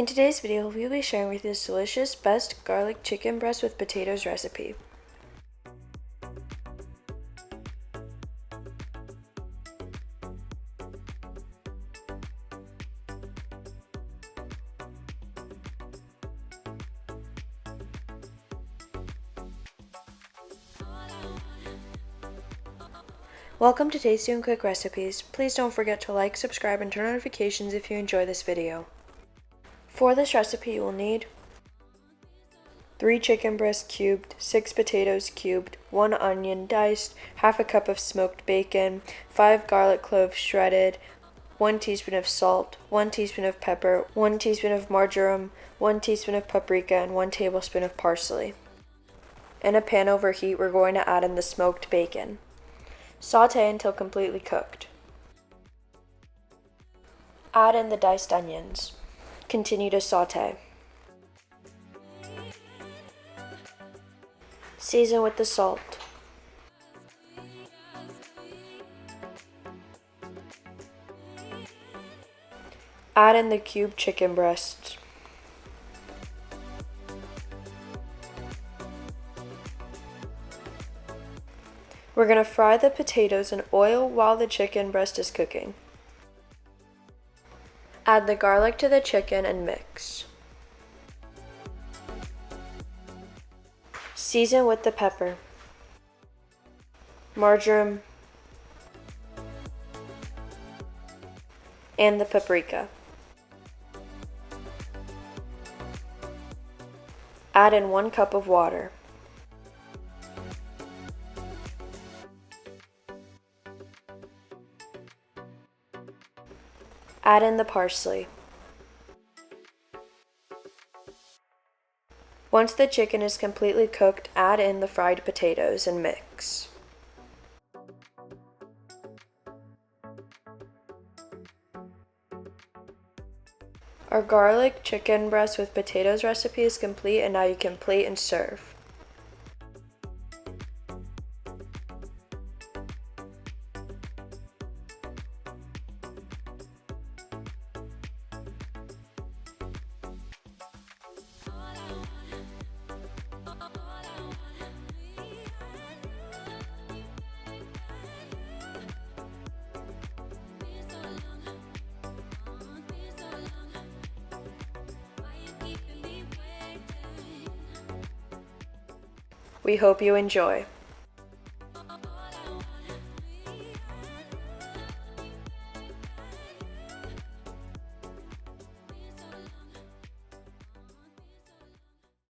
In today's video, we will be sharing with you this delicious best garlic chicken breast with potatoes recipe. Welcome to Tasty and Quick Recipes. Please don't forget to like, subscribe, and turn on notifications if you enjoy this video. For this recipe, you will need 3 chicken breasts cubed, 6 potatoes cubed, 1 onion diced, half a cup of smoked bacon, 5 garlic cloves shredded, 1 teaspoon of salt, 1 teaspoon of pepper, 1 teaspoon of marjoram, 1 teaspoon of paprika, and 1 tablespoon of parsley. In a pan over heat, we're going to add in the smoked bacon. Sauté until completely cooked. Add in the diced onions. Continue to sauté. Season with the salt. Add in the cubed chicken breasts. We're going to fry the potatoes in oil while the chicken breast is cooking. Add the garlic to the chicken and mix. Season with the pepper, marjoram, and the paprika. Add in 1 cup of water. Add in the parsley. Once the chicken is completely cooked, add in the fried potatoes and mix. Our garlic chicken breast with potatoes recipe is complete, and now you can plate and serve. We hope you enjoy.